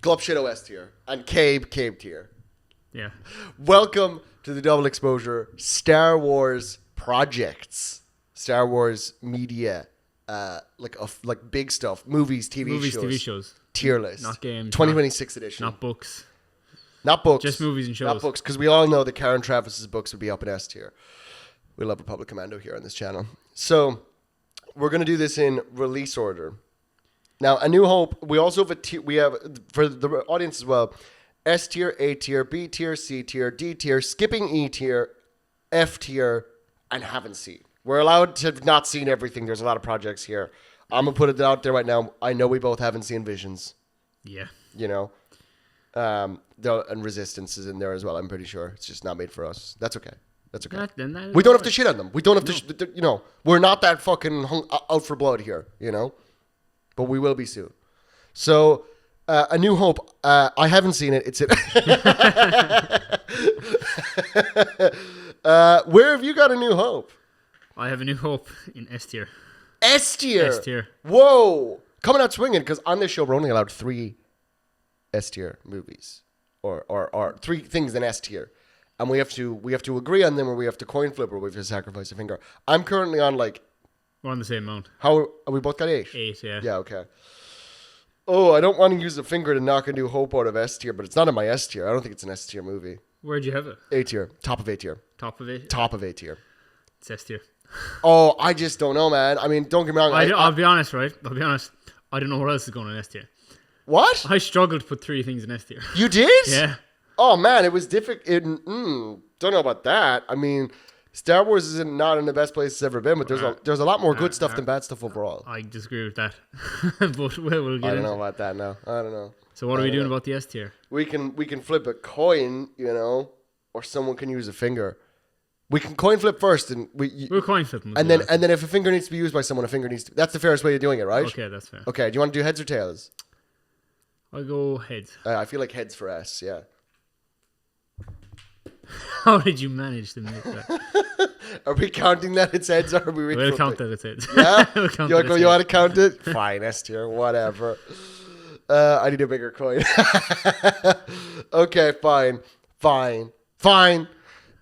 Glub Shadow S tier. And Cabe tier. Yeah. Welcome to the Double Exposure Star Wars projects. Star Wars media. Like big stuff. Movies, TV shows. Tier list. Not games. 2026 edition. Not books. Not books. Just movies and shows. Not books, because we all know that Karen Travis's books would be up in S tier. We love Republic Commando here on this channel. So we're going to do this in release order. Now, A New Hope, we also have we have, for the audience as well, S tier, A tier, B tier, C tier, D tier, skipping E tier, F tier, and haven't seen. We're allowed to have not seen everything. There's a lot of projects here. I'm going to put it out there right now. I know we both haven't seen Visions. Yeah. You know? And Resistance is in there as well, I'm pretty sure. It's just not made for us. That's okay. That's okay. We don't have to shit on them. We don't have to, you know, we're not that fucking out for blood here, you know? But we will be soon. So, A New Hope, I haven't seen it. It's where have you got A New Hope? I have A New Hope in S tier. S tier? S tier. Whoa. Coming out swinging, because on this show we're only allowed 3 S tier movies. Or 3 things in S tier. And we have to agree on them, or we have to coin flip, or we have to sacrifice a finger. I'm currently on like... We're on the same amount. How are we both got 8? 8, yeah. Yeah, okay. Oh, I don't want to use a finger to knock A New Hope out of S tier, but it's not in my S tier. I don't think it's an S tier movie. Where'd you have it? A tier. Top of A tier. Top of it? Top of A tier. It's S tier. Oh, I just don't know, man. I mean, don't get me wrong. I'll be honest, right? I'll be honest. I don't know what else is going on in S tier. What? I struggled to put 3 things in S tier. You did? Yeah. Oh, man, it was difficult. Don't know about that. I mean... Star Wars is not in the best place it's ever been, but there's a lot more good stuff than bad stuff overall. I disagree with that, but we'll get I don't into know about that now. I don't know. So what are we doing about the S tier? We can flip a coin, you know, or someone can use a finger. We can coin flip first, and we'll coin flip them. And then if a finger needs to be used by someone, a finger needs to. That's the fairest way of doing it, right? Okay, that's fair. Okay, do you want to do heads or tails? I'll go heads. I feel like heads for S. Yeah. How did you manage to make that? Are we counting that it's heads, or are we? We'll count that it's heads. Yeah. We'll you want to count it? Fine, S tier, whatever. I need a bigger coin. Okay, fine.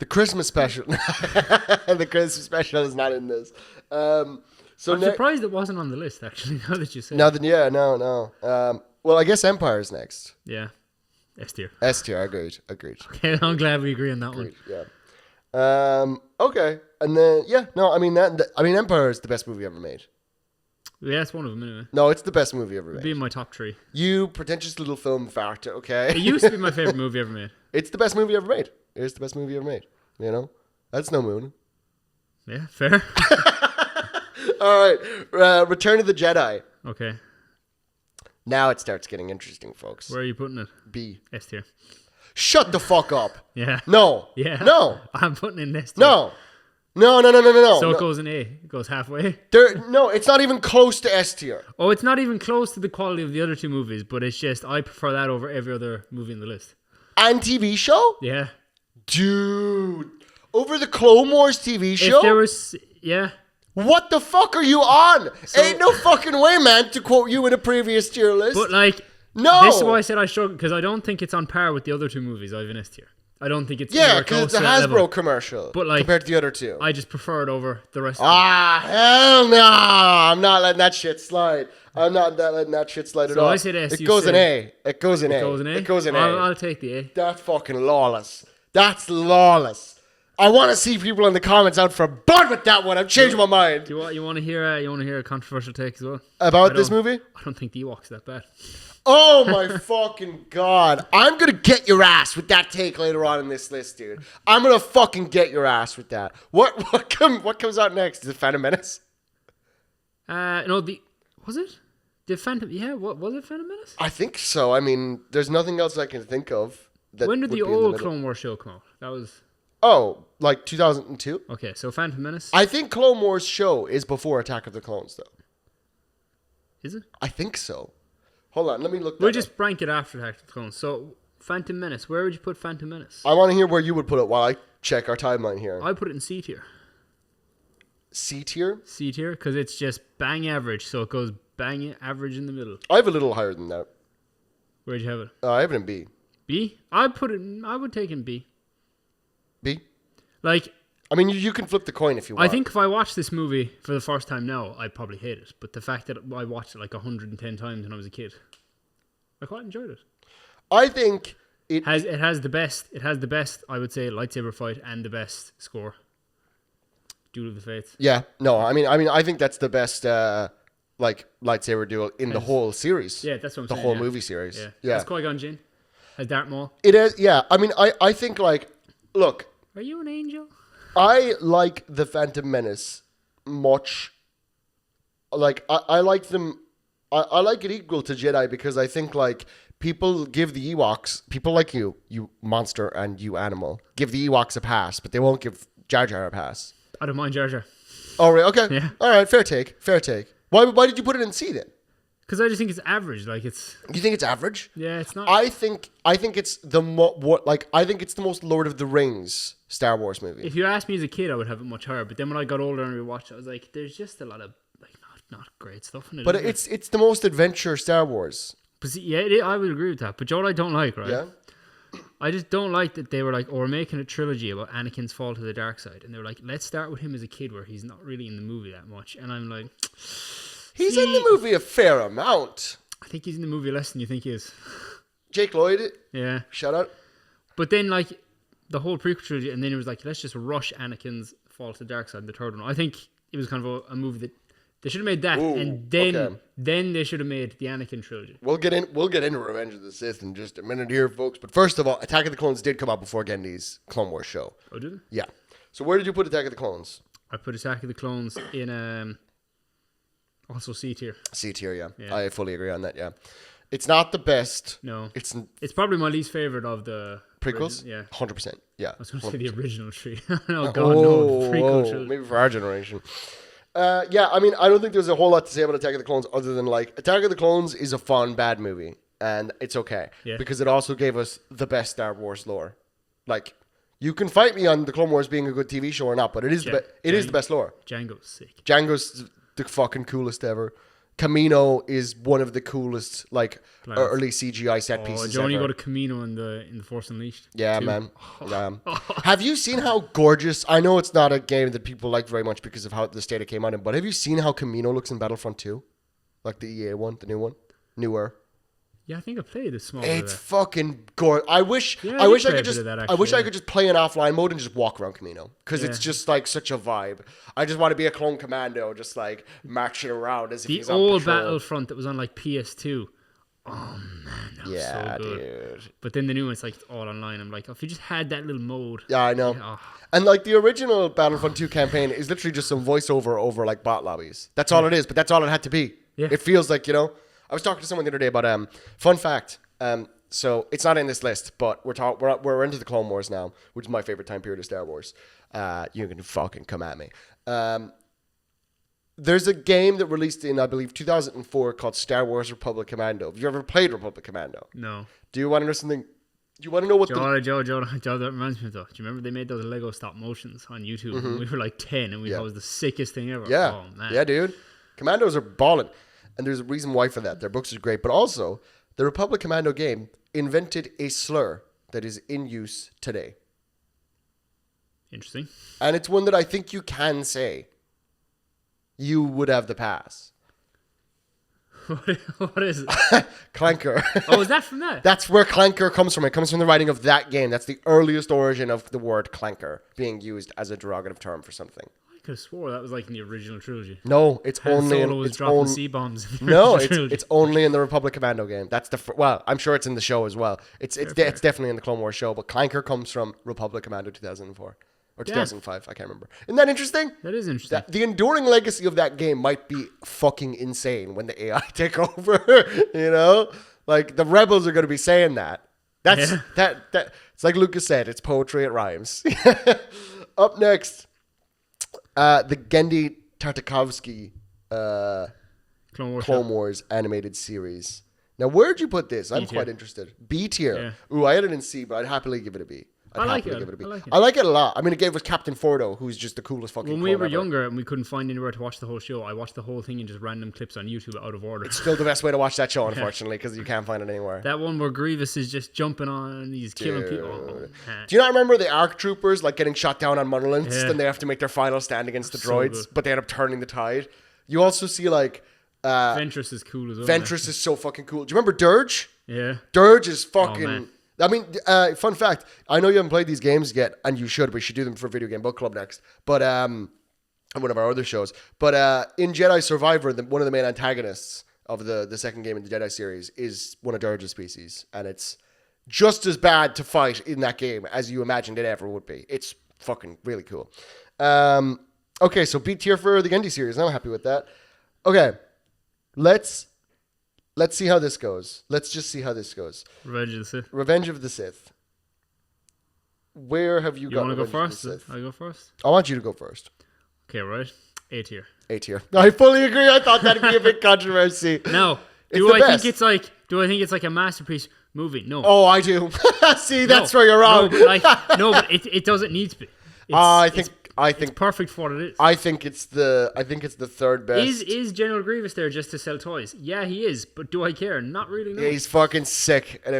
The Christmas special. The Christmas special is not in this. So I'm surprised it wasn't on the list. Actually, now that you say. No. Well, I guess Empire is next. Yeah. S tier. S tier, agreed. Okay, I'm glad we agree on that one. Yeah. Okay. And then Empire is the best movie ever made. Yeah, it's one of them anyway. No, it's the best movie ever made. It'd be in my top 3. You pretentious little film factor, okay? It used to be my favorite movie ever made. It's the best movie ever made. It's the best movie ever made. You know? That's no moon. Yeah, fair. All right. Return of the Jedi. Okay. Now it starts getting interesting, folks. Where are you putting it? B. S tier. Shut the fuck up. Yeah. No. Yeah. No. I'm putting it in S tier. No. So it goes in A. It goes halfway. No, it's not even close to S tier. Oh, it's not even close to the quality of the other 2 movies, but it's just I prefer that over every other movie in the list. And TV show? Yeah. Dude. Over the Clone Wars TV show? If there was... Yeah. What the fuck are you on? Ain't no fucking way, man, to quote you in a previous tier list. But like... No. This is why I said I struggle, because I don't think it's on par with the other 2 movies I have in S tier. I don't think it's... Yeah, because it's a Hasbro commercial. But like, compared to the other 2. I just prefer it over the rest of them. Hell no. I'm not letting that shit slide. I'm not letting that shit slide at all. So I said S. It goes in A. It goes in A. It goes in A? I'll take the A. That's fucking lawless. That's lawless. I want to see people in the comments out for blood with that one. I've changed my mind. You want to hear a controversial take as well? About this movie? I don't think the Ewoks that bad. Oh my fucking god. I'm going to get your ass with that take later on in this list, dude. I'm going to fucking get your ass with that. What comes out next? Is it Phantom Menace? No, was it? The Phantom, yeah, what was it, Phantom Menace? I think so. I mean, there's nothing else I can think of. When did the old Clone Wars show come out? That was... Oh, like 2002? Okay, so Phantom Menace. I think Clone Wars show is before Attack of the Clones, though. Is it? I think so. Hold on, let me look that We'll just rank it after Attack of the Clones. So, Phantom Menace, where would you put Phantom Menace? I want to hear where you would put it while I check our timeline here. I put it in C tier. C tier? C tier, because it's just bang average, so it goes bang average in the middle. I have a little higher than that. Where'd you have it? I have it in B. B? I would take in B. B? Like, I mean, you can flip the coin if you want. I think if I watched this movie for the first time now, I'd probably hate it. But the fact that I watched it like 110 times when I was a kid, I quite enjoyed it. I think it has the best. It has the best, I would say, lightsaber fight and the best score. Duel of the Fates. Yeah. No, I mean, I think that's the best like lightsaber duel in the whole series. Yeah, that's what I'm the saying. whole yeah. movie series. Yeah. Yeah. Has Qui-Gon Jinn? Has Darth Maul? It is. Yeah. I mean, I think like, look, Are you an angel? I like the Phantom Menace much. Like I like them. I like it equal to Jedi because I think like people give the Ewoks, people like you monster and you animal, give the Ewoks a pass, but they won't give Jar Jar a pass. I don't mind Jar Jar. Oh, right. Okay. Yeah. All right. Fair take. Fair take. Why did you put it in C then? Because I just think it's average. Like it's. You think it's average? Yeah, it's not. I think it's I think it's the most Lord of the Rings Star Wars movie. If you asked me as a kid, I would have it much higher. But then when I got older and rewatched it, I was like, there's just a lot of like not great stuff in it. But is there? it's the most adventure Star Wars. But see, yeah, I would agree with that. But Joe, what I don't like, right? Yeah. I just don't like that they were like, oh, we're making a trilogy about Anakin's fall to the dark side, and they were like, let's start with him as a kid where he's not really in the movie that much. And I'm like, He's in the movie a fair amount. I think he's in the movie less than you think he is. Jake Lloyd, Yeah. shout out. But then, like, the whole prequel trilogy, and then it was like, let's just rush Anakin's fall to the dark side in the third one. I think it was kind of a movie that they should have made that, Ooh, and then okay. then they should have made the Anakin trilogy. We'll get into Revenge of the Sith in just a minute here, folks. But first of all, Attack of the Clones did come out before Gendy's Clone Wars show. Oh, did it? Yeah. So where did you put Attack of the Clones? I put Attack of the Clones in also C tier. C tier, yeah. Yeah. I fully agree on that, yeah. It's not the best. No, It's it's probably my least favorite of the prequels? Yeah, 100%. Yeah. I was going to say the original tree. Oh God, Oh, no, the prequel trilogy. maybe for our generation. Yeah, I mean, I don't think there's a whole lot to say about Attack of the Clones other than, like, Attack of the Clones is a fun, bad movie. And it's okay. Yeah. Because it also gave us the best Star Wars lore. Like, you can fight me on the Clone Wars being a good TV show or not, but it is the best lore. Django's sick. Django's the fucking coolest ever. Camino is one of the coolest, like, Plans. early CGI set pieces Johnny ever. go to Camino in the Force Unleashed. Yeah, too. man. Have you seen how gorgeous? I know it's not a game that people like very much because of how the state it came out in, but have you seen how Camino looks in Battlefront 2? Like the EA one, the new one? Newer. Yeah, I think I played a small. It's bit of fucking gorgeous. I wish Yeah, I I wish did I play a could bit just of that, I wish I actually, could just play in offline mode and just walk around Camino because it's Yeah. just like such a vibe. I just want to be a clone commando, just like marching around as if the he's on old patrol. Battlefront that was on like PS2. Oh man, that was Yeah, so good. dude. But then the new one's like all online. I'm like, oh, if you just had that little mode. Yeah, I know. Oh, And like the original Battlefront 2 campaign is literally just some voiceover over like bot lobbies. That's all it is, but that's all it had to be. Yeah. It feels like, I was talking to someone the other day about fun fact. So it's not in this list, but we're into the Clone Wars now, which is my favorite time period of Star Wars. You can fucking come at me. There's a game that released in, I believe, 2004 called Star Wars Republic Commando. Have you ever played Republic Commando? no. Do you want to know something? Do you want to know what Joe, that reminds me of though. Do you remember they made those Lego stop motions on YouTube? And we were like 10 and we thought it was the sickest thing ever. Yeah. Oh, man. Yeah, dude. Commandos are balling. And there's a reason why for that. Their books are great. But also, the Republic Commando game invented a slur that is in use today. Interesting. And it's one that I think you can say. You would have the pass. What is it? Clanker. Oh, is that from that? That's where clanker comes from. It comes from the writing of that game. That's the earliest origin of the word clanker being used as a derogative term for something. I could have swore that was like in the original trilogy. No, it's Han only Solo in, was it's dropping on- C-bombs. In the No, original trilogy. it's only in the Republic Commando game. That's well, I'm sure it's in the show as well. It's definitely in the Clone Wars show, but clanker comes from Republic Commando 2004 or 2005. I can't remember. Isn't that interesting? That is interesting. The enduring legacy of that game might be fucking insane when the AI take over. Like the rebels are going to be saying that. That's that. It's like Lucas said. It's poetry. It rhymes. Up next, the Gendy Tartakovsky Clone Wars animated series. Now, where'd you put this? I'm B tier. quite interested. B tier. Yeah. Ooh, I had it in C, but I'd happily give it a B. I'd I like happily it. give it a B. I like it. I like it a lot. I mean, it gave us Captain Fordo, who's just the coolest fucking. When we clone were ever. younger and we couldn't find anywhere to watch the whole show, I watched the whole thing in just random clips on YouTube out of order. It's still the best way to watch that show, unfortunately, because you can't find it anywhere. That one where Grievous is just jumping on and he's killing people. Oh, man. Do you not remember the ARC troopers like getting shot down on monoliths, Yeah. and they have to make their final stand against the So droids, good. but they end up turning the tide? You also see like Ventress is cool as well. Ventress is so fucking cool. Do you remember Dirge? Yeah. Dirge is fucking. man. I mean, fun fact. I know you haven't played these games yet, and you should. We should do them for Video Game Book Club next. But and one of our other shows. But in Jedi Survivor, one of the main antagonists of the second game in the Jedi series is one of Dirge's species, and it's just as bad to fight in that game as you imagined it ever would be. It's fucking really cool. Okay, so B tier for the Gendy series. I'm happy with that. Okay, let's see how this goes. Let's just see how this goes. Revenge of the Sith. Revenge of the Sith. Where have you You got? want to go Revenge of first? the Sith? I go first. I want you to go first. Okay, right. A tier. A tier. I fully agree. I thought that'd be a big controversy. Now, It's do the I best. think it's like? Do I think it's like a masterpiece movie? No. Oh, I do. See, that's No. where you're wrong. No, but it doesn't need to be. I It's think perfect for what it is. I think it's the third best. Is General Grievous there just to sell toys? Yeah, he is. But do I care? Not really. No. Yeah, he's fucking sick, and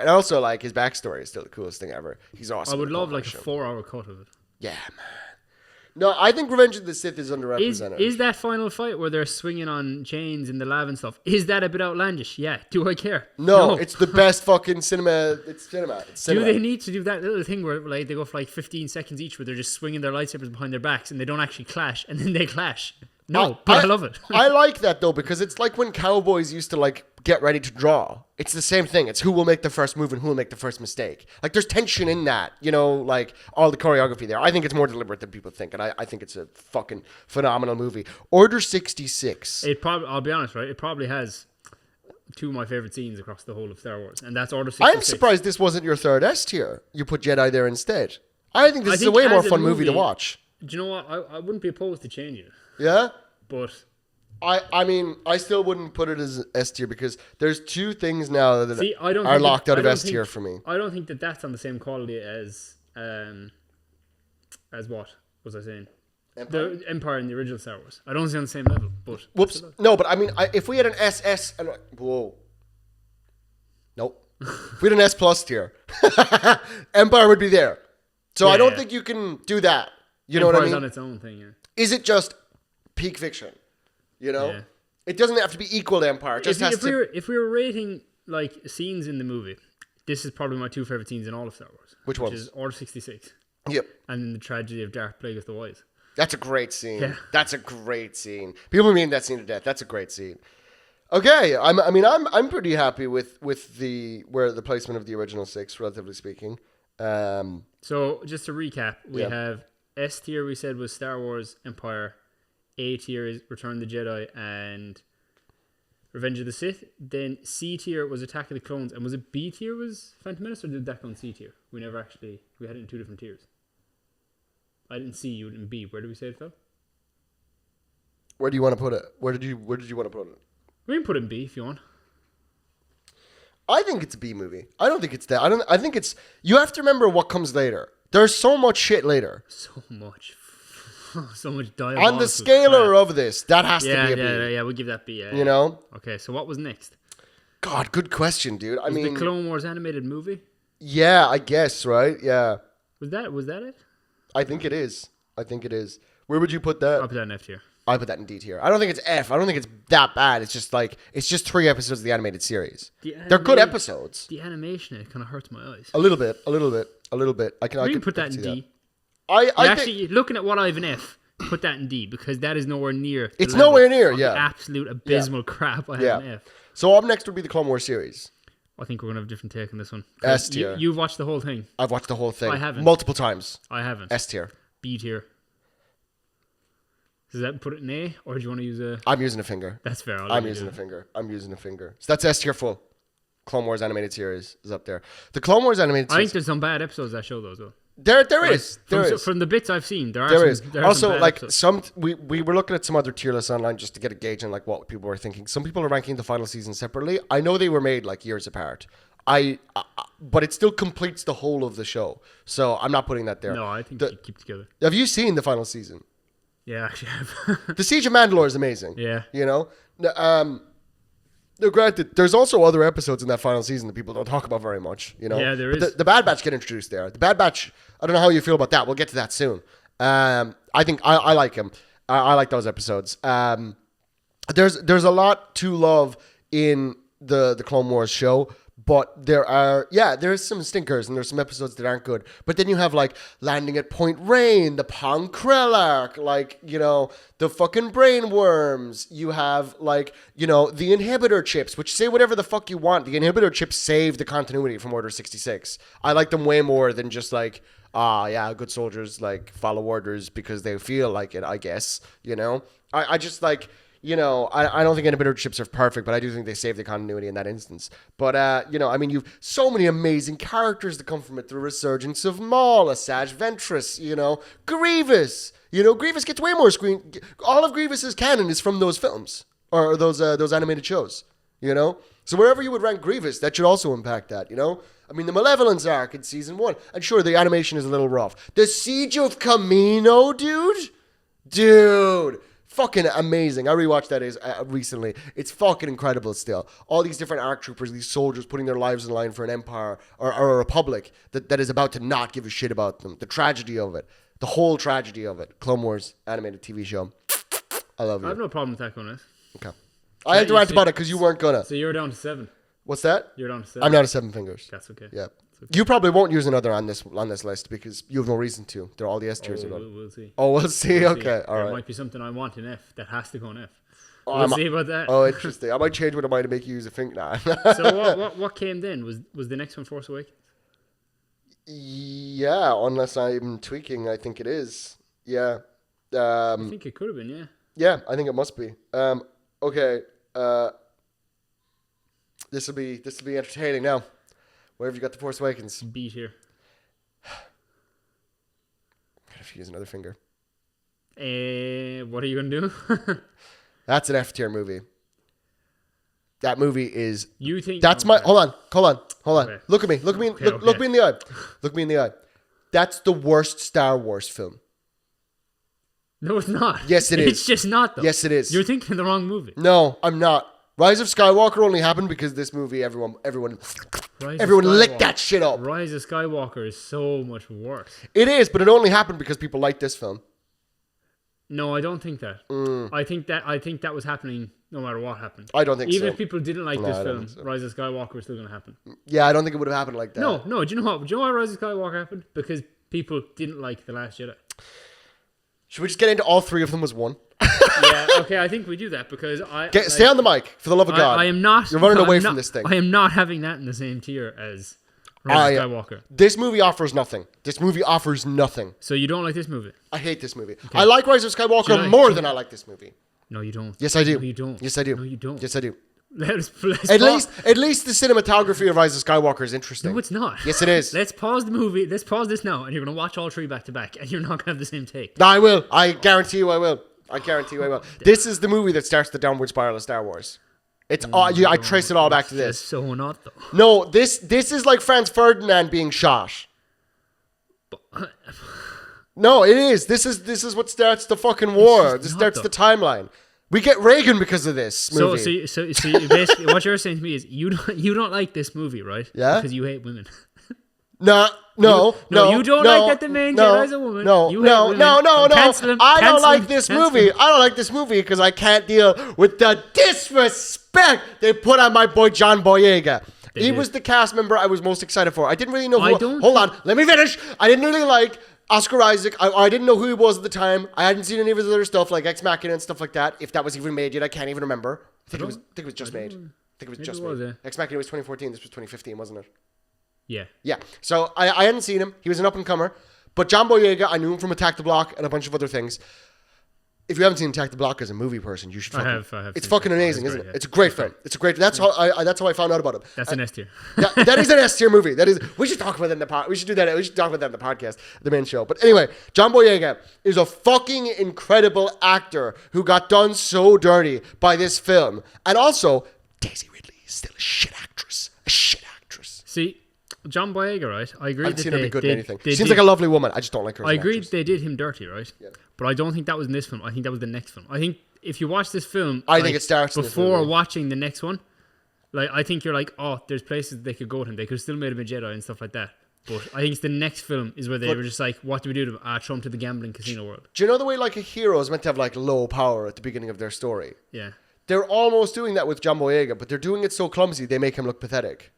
also like his backstory is still the coolest thing ever. He's awesome. I would in the love Clone like a Wars show. 4-hour cut of it. Yeah, man. No, I think Revenge of the Sith is underrepresented. Is that final fight where they're swinging on chains in the lab and stuff? Is that a bit outlandish? Yeah. Do I care? No, it's the best fucking cinema. It's cinema. It's Do cinema. they need to do that little thing where like they go for like 15 seconds each where they're just swinging their lightsabers behind their backs and they don't actually clash and then they clash? No, but I love it. I like that though because it's like when cowboys used to like get ready to draw. It's the same thing. It's who will make the first move and who will make the first mistake. Like there's tension in that, you know, like all the choreography there. I think it's more deliberate than people think, and I think it's a fucking phenomenal movie. Order 66. I'll be honest, right? It probably has two of my favorite scenes across the whole of Star Wars, and that's Order 66. I'm surprised this wasn't your third S tier. You put Jedi there instead. I think this is a think way more as a fun movie to watch. Do you know what? I wouldn't be opposed to changing it, Yeah? but I mean, I still wouldn't put it as S tier because there's two things now that see, I don't are think locked out I of don't S tier think- for me. I don't think that that's on the same quality as what was I saying? The Empire in the original Star Wars. I don't see on the same level, but Whoops. No, but I mean, if we had an SS and whoa, nope. If we had an S plus tier, Empire would be there. So I Yeah, don't yeah. think you can do that. You know Empire's what I on mean? its own thing. Yeah. Is it just peak fiction? You know, Yeah. it doesn't have to be equal to Empire. It just has to. If we were rating like scenes in the movie, this is probably my two favorite scenes in all of Star Wars. Which which ones? is Order 66 Yep, and then the tragedy of Darth Plagueis the Wise. that's a great scene. Yeah. That's a great scene. People mean that scene to death. That's a great scene. Okay, I'm pretty happy with the placement of the original 6, relatively speaking. So just to recap, we Yeah. have S tier. We said was Star Wars, Empire. A tier is Return of the Jedi and Revenge of the Sith. Then C tier was Attack of the Clones, and was it B tier was Phantom Menace, or did that go in C tier? We had it in two different tiers. I didn't see you in B. Where did we say it fell? Where do you want to put it? Where did you want to put it? We can put it in B if you want. I think it's a B movie. I don't think it's that. I think it's. You have to remember what comes later. There's so much shit later. So much dialogue. On the scaler of this, that has to be a B. Yeah, we'll give that B. Yeah, You know? Okay, so what was next? God, good question, dude. I Was mean, the Clone Wars animated movie? yeah, I guess, right? Yeah. Was that it? I think it is. Where would you put that? I'll put that in F tier. I put that in D tier. I don't think it's F. I don't think it's that bad. It's just 3 episodes of the animated series. They're good episodes. The animation, it kind of hurts my eyes. A little bit. I We can put that see in D. I Actually, looking at what I have in F, put that in D because that is nowhere near. the It's level nowhere near, of yeah. the absolute abysmal crap I have in Yeah. F. So up next would be the Clone Wars series. I think we're gonna have a different take on this one. S tier. You've watched the whole thing. I've watched the whole thing. I haven't. Multiple times. I haven't. S tier. B tier. Does that put it in A, or do you want to use a? I'm using a finger. That's fair. I'm using a finger. So that's S tier full. Clone Wars animated series is up there. The Clone Wars animated I think series. there's some bad episodes of that show though as well. There is. From the bits I've seen, there are There some, is. there are Also, some bad like episodes. we were looking at some other tier lists online just to get a gauge on like what people were thinking. Some people are ranking the final season separately. I know they were made like years apart. but it still completes the whole of the show. So I'm not putting that there. No, I think they keep together. Have you seen the final season? Yeah, actually, I have. The Siege of Mandalore is amazing. Yeah. You know? No, granted, there's also other episodes in that final season that people don't talk about very much. You know? Yeah, there But is. The Bad Batch get introduced there. The Bad Batch, I don't know how you feel about that. We'll get to that soon. I think I like him. I like those episodes. There's a lot to love in the Clone Wars show, but there's some stinkers and there's some episodes that aren't good. But then you have like Landing at Point Rain, the Pong Krell arc, like, you know, the fucking brain worms. You have like, you know, the inhibitor chips, which say whatever the fuck you want. The inhibitor chips save the continuity from Order 66. I like them way more than just like, good soldiers like follow orders because they feel like it, I guess, you know. I just like, you know, I don't think inhibitor chips are perfect, but I do think they save the continuity in that instance. But, you know, I mean, you've so many amazing characters that come from it. The resurgence of Maul, Asajj Ventress, you know, Grievous. You know, Grievous gets way more screen. All of Grievous's canon is from those films or those animated shows, you know. So wherever you would rank Grievous, that should also impact that, you know. I mean, the Malevolence arc in season 1. And sure, the animation is a little rough. The Siege of Kamino, dude. Fucking amazing. I rewatched that recently. It's fucking incredible still. All these different ARC troopers, these soldiers putting their lives in the line for an empire or a republic that is about to not give a shit about them. The tragedy of it. The whole tragedy of it. Clone Wars animated TV show. I love you. I have no problem with that, Connor. Okay. I had to rant about it because you weren't gonna. So you're down to 7. What's that? You're down to 7. I'm down to 7 fingers. That's okay. Yeah. That's okay. You probably won't use another on this list because you have no reason to. They're all the S tiers are done. We'll see. Oh, we'll see. We'll Okay. see. All There right. might be something I want in F that has to go in F. Oh, We'll see about that. Oh, interesting. I might change what I might to make you use a finger. Nah. So what came then? Was the next one Force Awakens? Yeah, unless I'm tweaking, I think it is. Yeah. I think it could have been, yeah. Yeah, I think it must be. Okay. This will be entertaining now. Where have you got the Force Awakens? Beat here. I have to use another finger. What are you gonna do? That's an F tier movie. That movie is. You think That's my. Hold on. Okay. Look at me. Look me in the eye. Look me in the eye. That's the worst Star Wars film. No, it's not. Yes, it is. It's just not, though. Yes, it is. You're thinking the wrong movie. No, I'm not. Rise of Skywalker only happened because this movie, everyone Rise licked that shit up. Rise of Skywalker is so much worse. It is, but it only happened because people liked this film. No, I don't think that. I think that was happening no matter what happened. I don't think Even so. if people didn't like No, this I don't film, think so. Rise of Skywalker was still going to happen. Yeah, I don't think it would have happened like that. No. Do you know what? Do you know why Rise of Skywalker happened? Because people didn't like The Last Jedi. Should we just get into all three of them as one? Yeah, okay, I think we do that because Stay on the mic, for the love of God. I am not. You're running away I'm from not- this thing. I am not having that in the same tier as Rise of Skywalker. This movie offers nothing. So you don't like this movie? I hate this movie. I like Rise of Skywalker Should I- more should- than I like this movie. No, you don't. Yes, I do. No, you don't. Yes, I do. No, you don't. Yes, I do. Let's At pause. least the cinematography of Rise of Skywalker is interesting. No, it's not. Yes, it is. Let's pause the movie. Let's pause this now, and you're gonna watch all three back to back, and you're not gonna have the same take. No, I will. I guarantee you I will. This is the movie that starts the downward spiral of Star Wars. It's all, I trace it all back to It's this. so not though. No, this is like Franz Ferdinand being shot. No, it is. This is what starts the fucking war. This starts the timeline. We get Reagan because of this movie. So you basically what you're saying to me is you don't like this movie, right? Yeah. Because you hate women. No. You don't like that the main Jedi is a woman. No. You hate women. Cancel him, I don't cancel like him, this cancel movie. him. I don't like this movie because I can't deal with the disrespect they put on my boy John Boyega. He did. was the cast member I was most excited for. I didn't really know who. don't Hold on, let me finish. I didn't really like Oscar Isaac. I didn't know who he was at the time. I hadn't seen any of his other stuff like Ex Machina and stuff like that. If that was even made yet, I can't even remember. I think it was just made. Maybe it was, yeah. Ex Machina was 2014. This was 2015, wasn't it? Yeah. Yeah. So I hadn't seen him. He was an up-and-comer. But John Boyega, I knew him from Attack the Block and a bunch of other things. If you haven't seen Attack the Block as a movie person, you should fucking... I have It's seen fucking it. amazing, It's isn't great, it? yeah. It's a great film. It's a great... That's how I found out about him. That's an S tier. That is an S tier movie. That is... We should talk about that in the pod. We should do that. We should talk about that in the podcast, the main show. But anyway, John Boyega is a fucking incredible actor who got done so dirty by this film. And also, Daisy Ridley is still a shit actress. A shit actress. See, John Boyega, right? I agree I've that seen her be good in anything. they She seems did- like a lovely woman. I just don't like her. As I an agree actress. they did him dirty, right? Yeah. But I don't think that was in this film. I think that was the next film. I think if you watch this film, I think it starts in this before movie. watching the next one. Like, I think you're like, oh, there's places they could go to him. They could have still made him a Jedi and stuff like that. But I think it's the next film is where they were just like, what do we do to him? Throw him to the gambling casino world. Do you know the way like a hero is meant to have like low power at the beginning of their story? Yeah. They're almost doing that with John Boyega, but they're doing it so clumsy they make him look pathetic.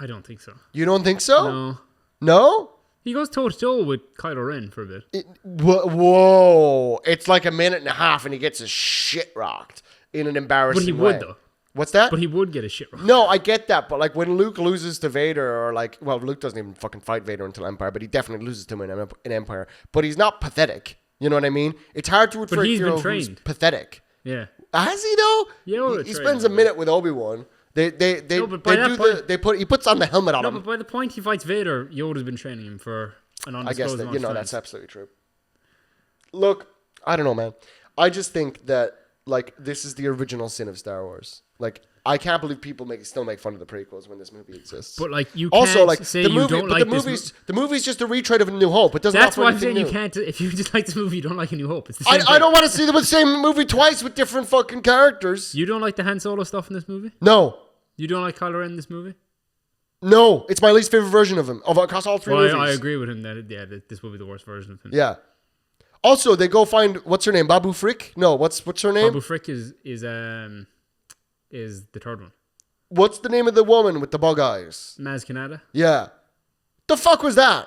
I don't think so. You don't think so? No. No? He goes toe to toe with Kylo Ren for a bit. Whoa. It's like a minute and a half and he gets his shit rocked in an embarrassing But he way. would, though. What's that? But he would get a shit wrong. No, I get that, but like when Luke loses to Vader, or like, well, Luke doesn't even fucking fight Vader until Empire, but he definitely loses to him in Empire. But he's not pathetic. You know what I mean? It's hard to root for a he's been hero who's trained. pathetic. Yeah. Has he though? Yeah, he spends a minute with Obi-Wan. He puts on the helmet on No, him. but by the point he fights Vader, Yoda's been training him for an I undisclosed guess that, amount of time. that's absolutely true. Look, I don't know, man. I just think that like this is the original sin of Star Wars. Like I can't believe people still make fun of the prequels when this movie exists. But like you also can't like say the you movie, don't but like the movie's just a retread of A New Hope. It doesn't. That's offer why I'm anything saying new. you can't. If you just like this movie, you don't like A New Hope. It's the same I thing. don't want to see the same movie twice with different fucking characters. You don't like the Han Solo stuff in this movie? No. You don't like Kylo Ren in this movie? No, it's my least favorite version of him across all three movies. I agree with him that this will be the worst version of him. Yeah. Also, they go find what's her name, Babu Frick? No, what's her name? Babu Frick is the third one. What's the name of the woman with the bug eyes? Maz Kanata. Yeah. The fuck was that?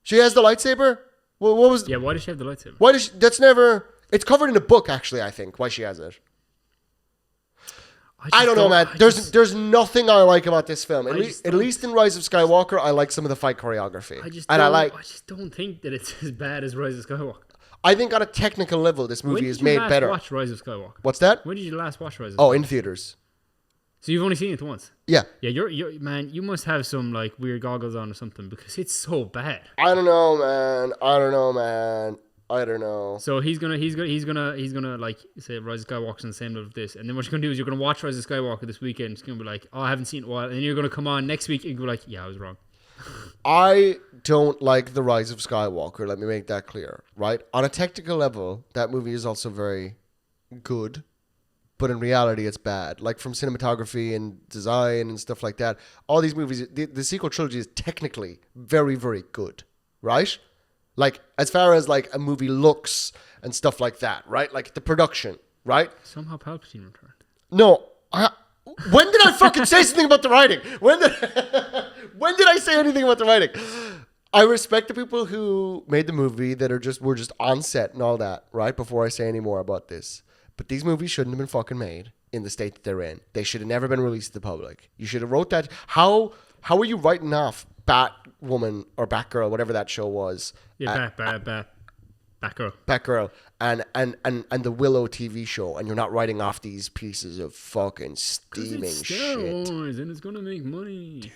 She has the lightsaber? What was? Yeah, why does she have the lightsaber? Why does she? That's never. It's covered in a book, actually. I think why she has it. I don't know, man. There's nothing I like about this film. At least in Rise of Skywalker, I like some of the fight choreography. I just don't think that it's as bad as Rise of Skywalker. I think on a technical level, this movie is made better. When did you last watch Rise of Skywalker? What's that? When did you last watch Rise of Skywalker? Oh, in theaters. So you've only seen it once? Yeah. Yeah, you're man. You must have some like weird goggles on or something because it's so bad. I don't know, man. I don't know. So he's gonna like say Rise of Skywalker's on the same level of this, and then what you're gonna do is you're gonna watch Rise of Skywalker this weekend. It's gonna be like, oh, I haven't seen it in a while, and then you're gonna come on next week and go like, yeah, I was wrong. I don't like The Rise of Skywalker. Let me make that clear, right? On a technical level, that movie is also very good, but in reality, it's bad. Like from cinematography and design and stuff like that. All these movies, the sequel trilogy is technically very, very good, right? Like as far as like a movie looks and stuff like that, right? Like the production, right? Somehow Palpatine returned. No, when did I fucking say something about the writing? When did I say anything about the writing? I respect the people who made the movie that were just on set and all that, right? Before I say any more about this. But these movies shouldn't have been fucking made in the state that they're in. They should have never been released to the public. You should have wrote that. How are you writing off Batwoman or Batgirl, whatever that show was? Yeah, Batgirl. Batgirl and the Willow TV show, and you're not writing off these pieces of fucking steaming it's Star shit. Wars and it's gonna make money.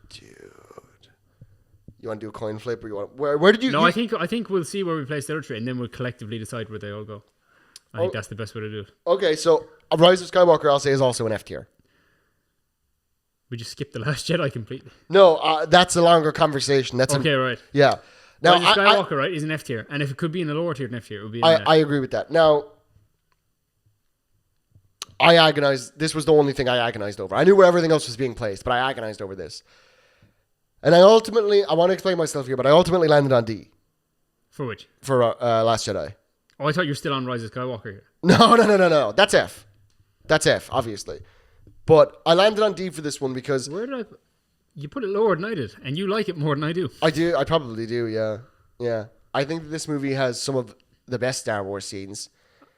Dude. You want to do a coin flip, or you want? Where did you? No, I think we'll see where we place the other three, and then we'll collectively decide where they all go. I think that's the best way to do it. Okay, so Rise of Skywalker, I'll say, is also an F tier. We just skipped The Last Jedi completely. No, that's a longer conversation. Right. Yeah. Now, Rise of Skywalker, right, is an F tier, and if it could be in a lower tier than F tier, it would be. I agree with that. Now, I agonized. This was the only thing I agonized over. I knew where everything else was being placed, but I agonized over this. And I want to explain myself here, but I ultimately landed on D. For which? For Last Jedi. Oh, I thought you were still on Rise of Skywalker here. No. That's F. That's F, obviously. But I landed on D for this one because... Where did you put it lower than I did, and you like it more than I do. I do. I probably do, yeah. Yeah. I think that this movie has some of the best Star Wars scenes.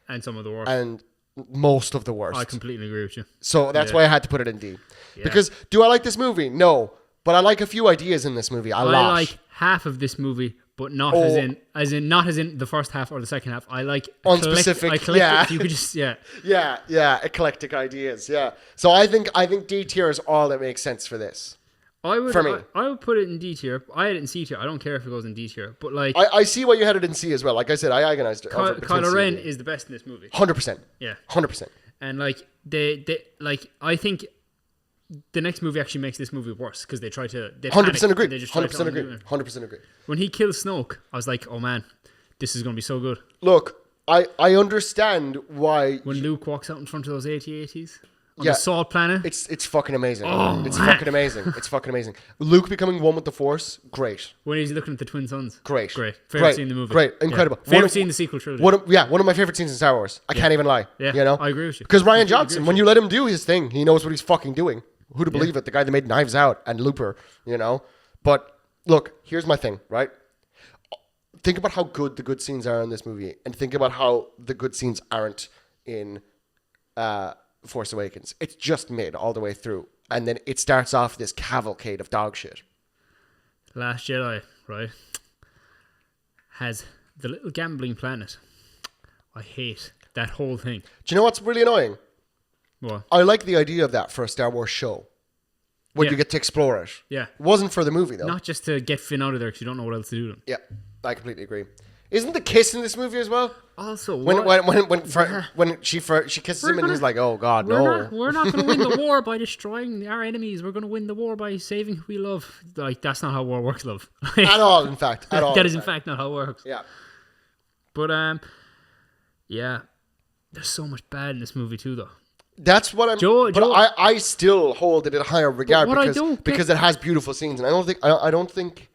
And some of the worst. And most of the worst. I completely agree with you. So that's why I had to put it in D. Yeah. Because do I like this movie? No. But I like a few ideas in this movie. I like half of this movie, but not as in not as in the first half or the second half. I like unspecific. If you could just yeah, eclectic ideas. Yeah. So I think D tier is all that makes sense for this. I would put it in D tier. I had it in C tier. I don't care if it goes in D tier, but like I see why you had it in C as well. Like I said, I agonized it. Kylo Ren is the best in this movie. 100%. Yeah. 100%. And like they like I think the next movie actually makes this movie worse because they try to. They 100% panic, agree. and they just try to 100% agree. undo it. 100% agree. When he kills Snoke, I was like, oh man, this is going to be so good. Look, I understand why. When Luke walks out in front of those AT-ATs on Yeah. the Salt planet. It's fucking amazing. Oh, it's man. fucking amazing. It's fucking amazing. Luke becoming one with the Force, great. When he's looking at the twin sons. Great. Favorite scene in the movie. Great. Incredible. Yeah. Favorite One- scene in the sequel trilogy. One of my favorite scenes in Star Wars. I can't even lie. Yeah, You know? I agree with you. Because Ryan Completely agree Johnson, with when you. you let him do his thing, he knows what he's fucking doing. Who to believe it? The guy that made Knives Out and Looper, you know? But look, here's my thing, right? Think about how good the good scenes are in this movie, and think about how the good scenes aren't in Force Awakens. It's just mid all the way through. And then it starts off this cavalcade of dog shit. Last Jedi, right, has the little gambling planet. I hate that whole thing. Do you know what's really annoying? What? I like the idea of that for a Star Wars show. When Yeah. you get to explore it. Yeah. It wasn't for the movie, though. Not just to get Finn out of there because you don't know what else to do to him. Yeah, I completely agree. Isn't the kiss in this movie as well? Also, When she kisses him and he's like, "Oh God, no!" We're not going to win the war by destroying our enemies. We're going to win the war by saving who we love. Like, that's not how war works, love. At all, in fact, at all. That is in fact not how it works. Yeah. But yeah, there's so much bad in this movie too, though. That's what I'm. Joe- I still hold it in higher regard what I don't get- because it has beautiful scenes, and I don't think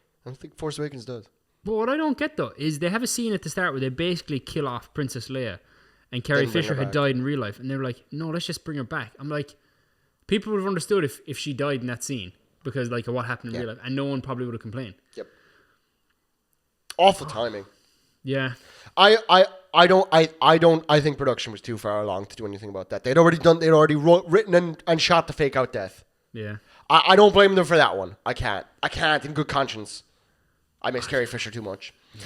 Force Awakens does. But what I don't get though is they have a scene at the start where they basically kill off Princess Leia, and Carrie Didn't bring Fisher her had back. died in real life, and they were like, "No, let's just bring her back." I'm like, people would have understood if she died in that scene because like of what happened in real life, and no one probably would have complained. Yep. Awful timing. Yeah, I think production was too far along to do anything about that. They'd already written and shot the fake out death. yeah. I don't blame them for that one. I can't in good conscience. I miss Carrie Fisher too much. Yeah.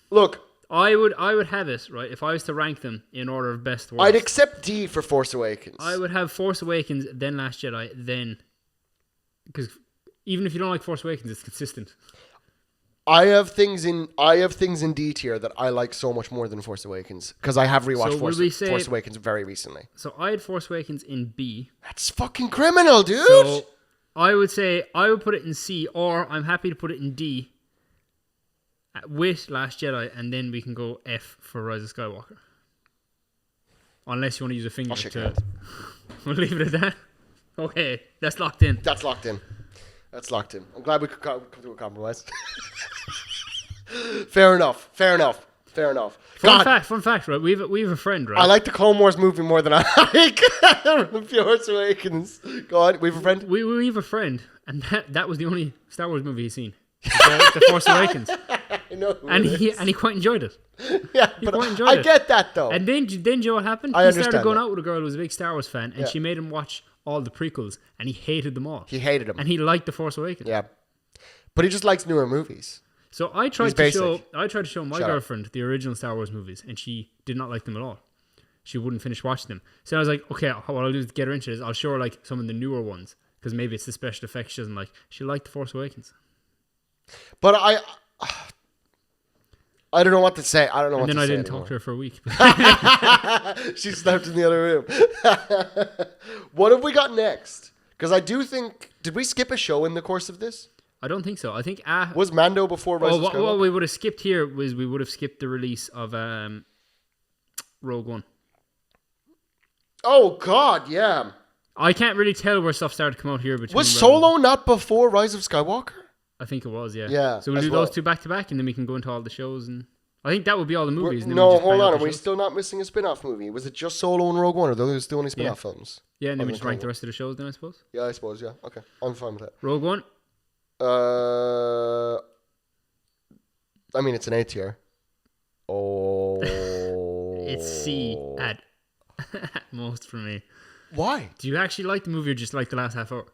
Look, I would have it right if I was to rank them in order of best to worst. I'd accept D for Force Awakens. I would have Force Awakens, then Last Jedi, then because even if you don't like Force Awakens, it's consistent. I have things in D tier that I like so much more than Force Awakens because I have rewatched Force Awakens very recently. So I had Force Awakens in B. That's fucking criminal, dude. So I would say I would put it in C, or I'm happy to put it in D with Last Jedi, and then we can go F for Rise of Skywalker. Unless you want to use a finger to... We'll leave it at that. Okay, that's locked in. That's locked in. I'm glad we could come to a compromise. Fair enough. Fun fact, right? We have a friend, right? I like the Clone Wars movie more than I like Force Awakens. Go on, we have a friend. We have a friend, and that was the only Star Wars movie he's seen. The Force Awakens. I know And he quite enjoyed it. Yeah, but quite enjoyed I it. get that though. And then Joe, what happened? I He understand started going that. out with a girl who was a big Star Wars fan, and she made him watch all the prequels, and he hated them all. He hated them. And he liked The Force Awakens. Yeah, but he just likes newer movies. So I tried He's to show my Shut up. girlfriend the original Star Wars movies, and she did not like them at all. She wouldn't finish watching them. So I was like, okay, what I'll do is get her into this. I'll show her like some of the newer ones because maybe it's the special effects she doesn't like. She liked The Force Awakens. But I don't know what to say. I don't know And what to then say. I didn't anymore. talk to her for a week. She slept in the other room. What have we got next? Because I do think, did we skip a show in the course of this? I don't think so. I think Was Mando before Rise of Skywalker? what we would have skipped here was we would have skipped the release of Rogue One. Oh God, yeah. I can't really tell where stuff started to come out here. Between Was Rogue Solo not before Rise of Skywalker? I think it was, yeah. Yeah, So we'll as do well. those two back to back, and then we can go into all the shows. And I think that would be all the movies. and then No, we'll just hold bang out on. the Are we shows. still not missing a spin-off movie? Was it just Solo and Rogue One, or those the only spin-off films? Yeah, and then we Other just than rank Clone the rest of the shows then, I suppose. Yeah, I suppose, yeah. Okay, I'm fine with that. Rogue One. I mean, it's an A tier. Oh. It's C at most for me. Why? Do you actually like the movie or just like the last half hour?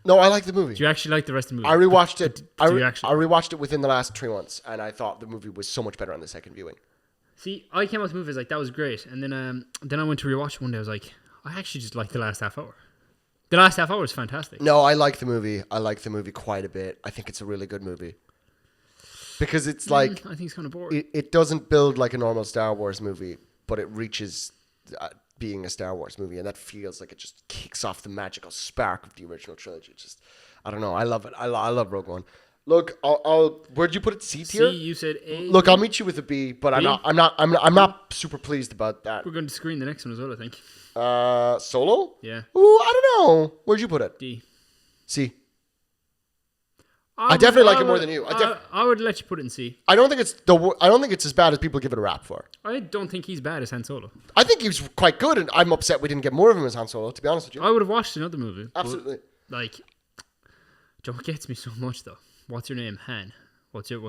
No, I like the movie. Do you actually like the rest of the movie? I rewatched it. I do you actually- rewatched it within the last 3 months, and I thought the movie was so much better on the second viewing. See, I came out to the movie, I was like, that was great. And then I went to rewatch it one day, I was like, I actually just like the last half hour. The last half hour is fantastic. No, I like the movie. I like the movie quite a bit. I think it's a really good movie. Because it's like, I think it's kind of boring. it doesn't build like a normal Star Wars movie, but it reaches being a Star Wars movie, and that feels like it just kicks off the magical spark of the original trilogy. Just, I don't know. I love it. I love Rogue One. Look, where'd you put it? C tier? C, you said A. Look, I'll meet you with a B, but B? I'm not super pleased about that. We're going to screen the next one as well, I think. Solo? Yeah. Ooh, I don't know. Where'd you put it? D. C. I definitely like it more than you. I would let you put it in C. I don't think it's as bad as people give it a rap for. I don't think he's bad as Han Solo. I think he was quite good, and I'm upset we didn't get more of him as Han Solo, to be honest with you. I would have watched another movie. Absolutely. But, like, Joe gets me so much though. What's your name? Han. What's your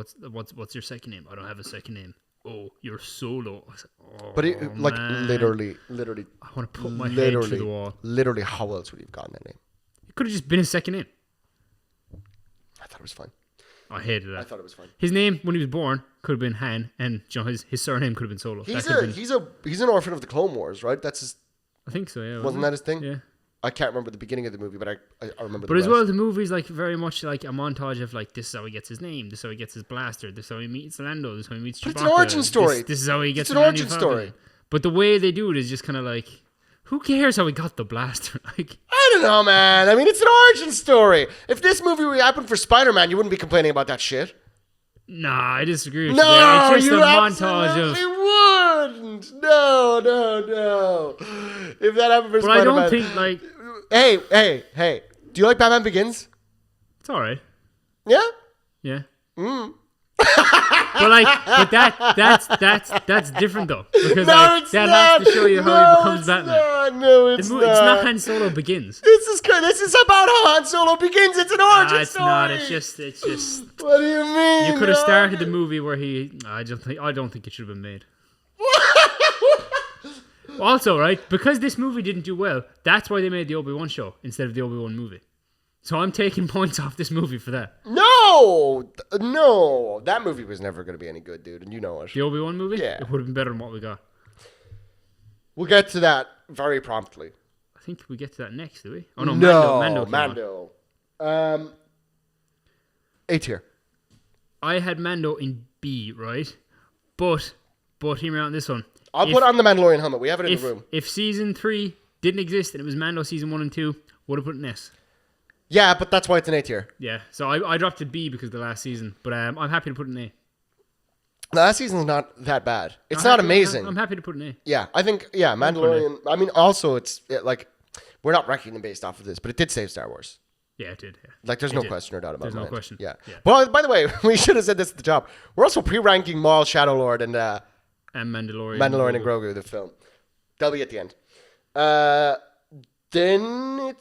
second name? I don't have a second name. Oh, you're Solo. I was like, oh, But it, like, man. literally, I want to put my head through the wall. Literally, how else would he have gotten that name? It could have just been his second name. I thought it was fine. I hated that. I thought it was fine. His name when he was born could have been Han, and his surname could have been Solo. He's an orphan of the Clone Wars, right? That's his. I think so. Yeah. Wasn't that his thing? Yeah. I can't remember the beginning of the movie, but I remember. But as well, the movie's like very much like a montage of like this is how he gets his name, this is how he gets his blaster, this is how he meets Lando, this is how he meets Chewbacca. But it's an origin story. This is how he gets. It's an origin story. But the way they do it is just kind of like, who cares how he got the blaster? Like, I don't know, man. I mean, it's an origin story. If this movie happened for Spider-Man, you wouldn't be complaining about that shit. nah, I disagree with you. No, There. It's just you a montage absolutely of. wouldn't. No. If that happened for But I Spider-Man, don't think like Hey. Do you like Batman Begins? it's all right. Yeah. Yeah. but that's different though, because No, it's that not. has to show you how he becomes Batman. No, it's It's not. not Han Solo Begins. This is about how Han Solo begins. It's an origin It's story. not. It's just. What do you mean? You could have started the movie where he. I don't think it should have been made. Also, right, because this movie didn't do well, that's why they made the Obi-Wan show instead of the Obi-Wan movie. So I'm taking points off this movie for that. No, that movie was never going to be any good, dude, and you know it. The Obi-Wan movie? Yeah. It would have been better than what we got. We'll get to that very promptly. I think we get to that next, do we? Oh, no, No, Mando. A tier. I had Mando in B, right? But hear me out on this one. I'll put on the Mandalorian helmet. We have it in the room. If season 3 didn't exist and it was Mando season 1 and 2, would have put an S. Yeah, but that's why it's an A tier. Yeah, so I dropped to B because of the last season, but I'm happy to put an A. The last season's not that bad. It's not amazing. I'm happy to put an A. Yeah, I think, Mandalorian. I mean, also, like, we're not ranking them based off of this, but it did save Star Wars. Yeah, it did. Yeah. Like, there's no question or doubt about it. There's no question. Yeah. Yeah. Well, by the way, we should have said this at the top. We're also pre-ranking Maul, Shadow Lord, and Mandalorian. Mandalorian and Grogu, the film. They'll be at the end. Then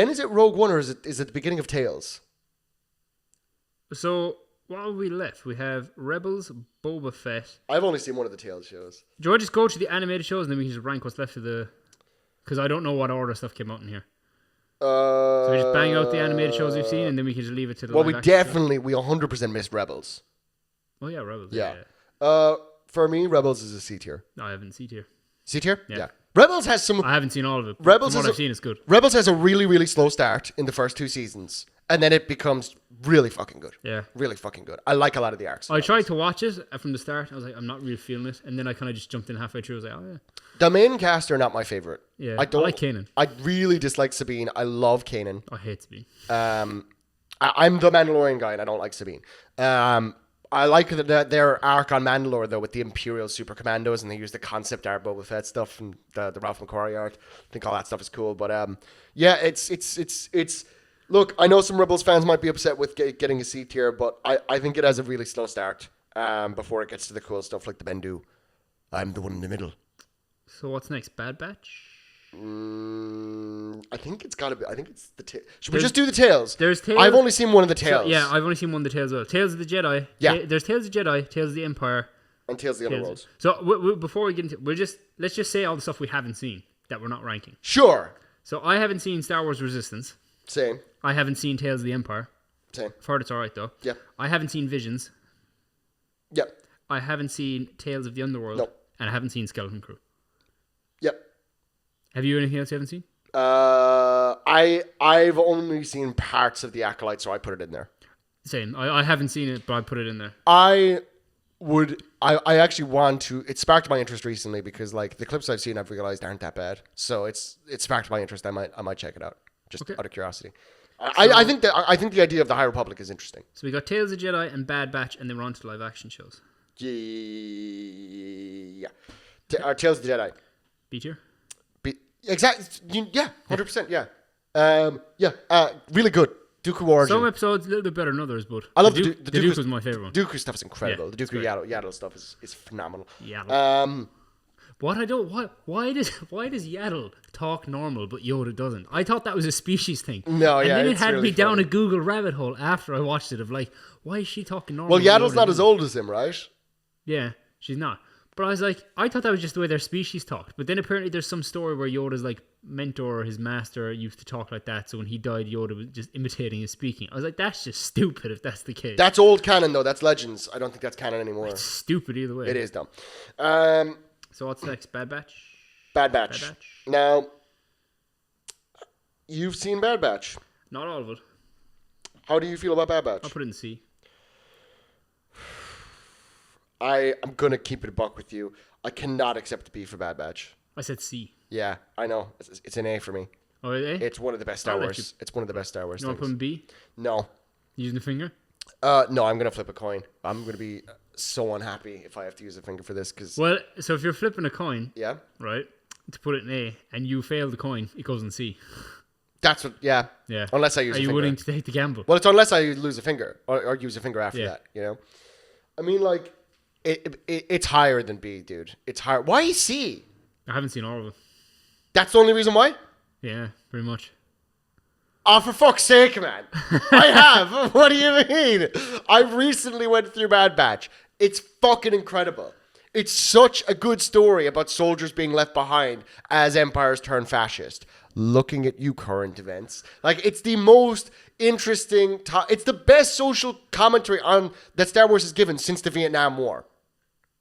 is it Rogue One or is it the beginning of Tales? So, what are we left? We have Rebels, Boba Fett. I've only seen one of the Tales shows. Do I just go to the animated shows and then we can just rank what's left of the... Because I don't know what order stuff came out in here. So we just bang out the animated shows we've seen and then we can just leave it to the Well, live we action stuff. 100% missed Rebels. Oh yeah, Rebels. Yeah. Yeah. For me, Rebels is a C tier. No, I haven't seen here. C tier? Yeah. Rebels has some... I haven't seen all of it. Rebels From is what I've seen, it's good. Rebels has a really, really slow start in the first 2 seasons. And then it becomes really fucking good. Yeah. Really fucking good. I like a lot of the arcs. I tried to watch it from the start. I was like, I'm not really feeling it. And then I kind of just jumped in halfway through. I was like, oh yeah. The main cast are not my favorite. Yeah, I like Kanan. I really dislike Sabine. I love Kanan. I hate Sabine. I'm the Mandalorian guy and I don't like Sabine. I like their arc on Mandalore though with the Imperial Super Commandos, and they use the concept art Boba Fett stuff and the Ralph McQuarrie art. I think all that stuff is cool. But yeah, it's. Look, I know some Rebels fans might be upset with getting a C tier, but I think it has a really slow start before it gets to the cool stuff like the Bendu. I'm the one in the middle. So what's next? Bad Batch? I think it's gotta be. I think it's the. Should we just do the Tales? There's Tales. I've only seen one of the Tales. So, yeah, I've only seen one of the Tales as well. Tales of the Jedi. Yeah. There's Tales of the Jedi, Tales of the Empire. And Tales of the Underworld. So before we get into, let's just say all the stuff we haven't seen that we're not ranking. Sure. So I haven't seen Star Wars Resistance. Same. I haven't seen Tales of the Empire. Same. I've heard it's alright though. Yeah. I haven't seen Visions. Yep. I haven't seen Tales of the Underworld. Nope. And I haven't seen Skeleton Crew. Yep. Have you anything else you haven't seen? I've only seen parts of the Acolyte, so I put it in there. Same. I haven't seen it, but I put it in there. I I actually want to. It sparked my interest recently because like the clips I've seen, I've realized aren't that bad. So it sparked my interest. I might check it out just out of curiosity. I think the idea of the High Republic is interesting. So we got Tales of the Jedi and Bad Batch, and then we're on to live action shows. Yeah. Tales of the Jedi. B tier. Exactly. Yeah. 100%. Yeah. Really good. Dooku Origin. Some episodes a little bit better than others, but I love the the Dooku was my favorite one. Dooku stuff is incredible. Yeah, the Dooku Yaddle stuff is phenomenal. Yaddle. Why does Yaddle talk normal but Yoda doesn't? I thought that was a species thing. No, and yeah, then it it's had really me down funny. a Google rabbit hole after I watched it of like, why is she talking normal? Well, Yaddle's not as old as him, right? Yeah, she's not. But I was like, I thought that was just the way their species talked. But then apparently there's some story where Yoda's like mentor or his master used to talk like that. So when he died, Yoda was just imitating his speaking. I was like, that's just stupid if that's the case. That's old canon though. That's Legends. I don't think that's canon anymore. It's stupid either way. It is dumb. So what's next? Bad Batch? Bad Batch. Now, you've seen Bad Batch. Not all of it. How do you feel about Bad Batch? I'll put it in C. I'm going to keep it a buck with you. I cannot accept the B for Bad Batch. I said C. Yeah, I know. It's an A for me. Oh, A? It's one of the best Star Wars. It's one of the best Star Wars You want to things. put in B? No. Using the finger? No, I'm going to flip a coin. I'm going to be so unhappy if I have to use a finger for this because... Well, so if you're flipping a coin, Yeah? right, to put it in A, and you fail the coin, it goes in C. That's what... Yeah. Yeah. Unless I use a finger. Are you willing to take the gamble? Well, it's unless I lose a finger or use a finger after that, you know? I mean, like, it's higher than B, dude. It's higher. Why C? I haven't seen all of it. That's the only reason why? Yeah, pretty much. Oh, for fuck's sake, man. I have. What do you mean? I recently went through Bad Batch. It's fucking incredible. It's such a good story about soldiers being left behind as empires turn fascist. Looking at you, current events. Like, it's the most interesting... it's the best social commentary on that Star Wars has given since the Vietnam War.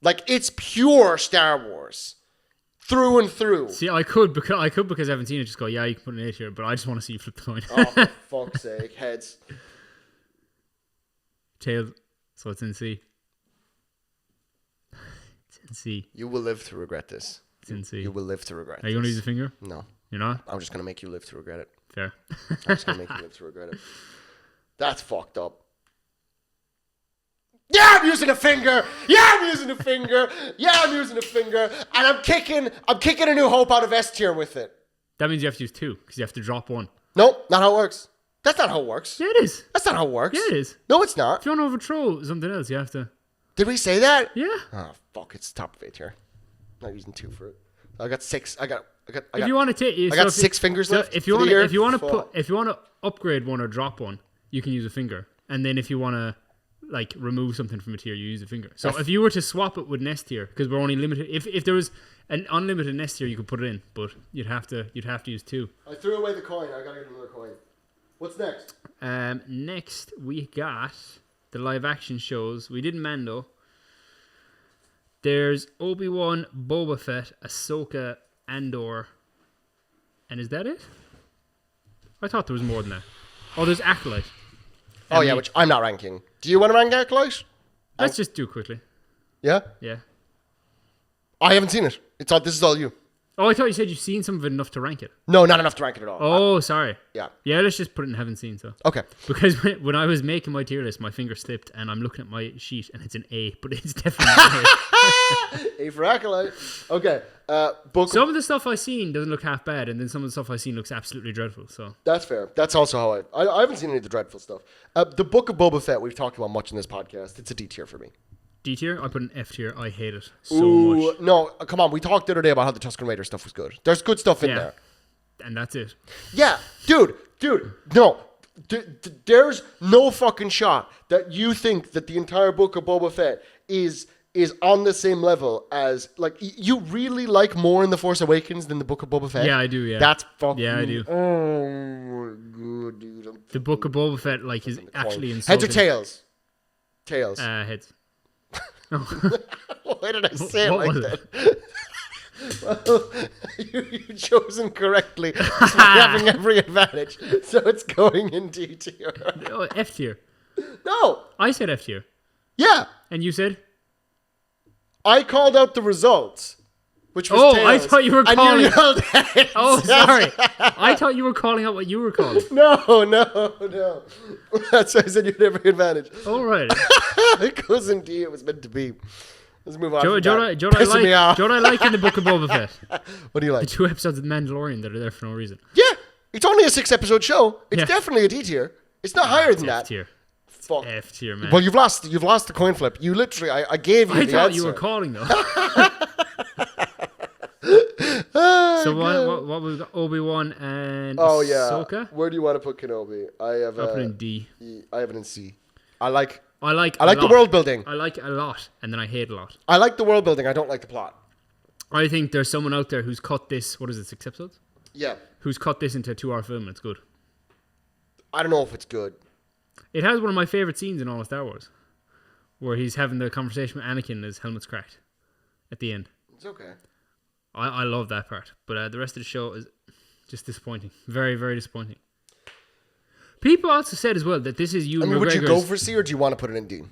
Like, it's pure Star Wars. Through and through. See, I could because I haven't seen it. Just go, yeah, you can put an A here, but I just want to see you flip the coin. Oh, for fuck's sake. Heads. Tails. So it's in C. It's in C. You will live to regret this. It's in C. You will live to regret Are you going to use a finger? No. You're not? I'm just going to make you live to regret it. Fair. I'm just going to make you live to regret it. That's fucked up. Yeah, I'm using a finger. Yeah, I'm using a finger. Yeah, I'm using a finger. And I'm kicking a New Hope out of S tier with it. That means you have to use 2 because you have to drop 1. Nope, not how it works. That's not how it works. Yeah, it is. That's not how it works. Yeah, it is. No, it's not. If you want to overthrow something else, you have to. Did we say that? Yeah. Oh, fuck. It's top of A tier. I'm not using 2 for it. I got 6. If you want to take, I got 6 fingers left. If you want, to, if you want to upgrade 1 or drop 1, you can use a finger. And then if you want to like remove something from a tier, you use a finger. So if you were to swap it with Nest tier, because we're only limited. If there was an unlimited Nest tier, you could put it in, but you'd have to use 2. I threw away the coin. I gotta get another coin. What's next? Next we got the live action shows. We did Mando. There's Obi-Wan, Boba Fett, Ahsoka, Andor. And is that it? I thought there was more than that. Oh, there's Acolyte. Oh, yeah, which I'm not ranking. Do you want to rank Acolyte? Let's just do it quickly. Yeah? Yeah. I haven't seen it. This is all you. Oh, I thought you said you've seen some of it enough to rank it. No, not enough to rank it at all. Oh, sorry. Yeah. Yeah, let's just put it in haven't seen, so. Okay. Because when I was making my tier list, my finger slipped and I'm looking at my sheet and it's an A, but it's definitely not A for Acolyte. Okay. Some of the stuff I've seen doesn't look half bad, and then some of the stuff I've seen looks absolutely dreadful. So that's fair. That's also how I haven't seen any of the dreadful stuff. The Book of Boba Fett we've talked about much in this podcast. It's a D tier for me. D tier? I put an F tier. I hate it so much. No, come on. We talked the other day about how the Tusken Raider stuff was good. There's good stuff in there. And that's it. Yeah, dude, no. There's no fucking shot that you think that the entire Book of Boba Fett is on the same level as, like, you really like more in The Force Awakens than the Book of Boba Fett? Yeah, I do, yeah. That's fucking... Yeah, I do. Oh, good, dude. The Book of Boba Fett, like, is actually insulting. Heads or tails? Tails. Heads. Why did I say it What like was that? Well, you chose incorrectly. So having every advantage. So it's going in D tier. Oh, F tier. No. I said F tier. Yeah. And you said? I called out the results, which was Oh, tails, I thought you were and calling. you yelled heads. Oh, sorry. I thought you were calling out what you were calling. No. That's why I said you had every advantage. All right. It goes in D. It was meant to be. Let's move on. Do you know what I like in the Book of Boba Fett? What do you like? The 2 episodes of Mandalorian that are there for no reason. Yeah, it's only a 6-episode show. It's Yeah. definitely a D tier. It's not higher than that. F tier. Fuck. F tier, man. Well, you've lost the coin flip. You literally, I gave you I the thought answer. you were calling though. Oh, So God. what we've got Obi-Wan and Oh yeah. Ahsoka. Where do you want to put Kenobi? I have. I'll put it in D. I have it in C. I like I like the world building. I like it a lot, and then I hate it a lot. I like the world building. I don't like the plot. I think there's someone out there who's cut this. What is it? 6 episodes? Yeah. Who's cut this into a 2-hour film? And it's good. I don't know if it's good. It has one of my favorite scenes in all of Star Wars, where he's having the conversation with Anakin and his helmet's cracked at the end. It's okay. I love that part, but the rest of the show is just disappointing. Very, very disappointing. People also said as well that this is Ewan McGregor's... would you go for C or do you want to put it in D?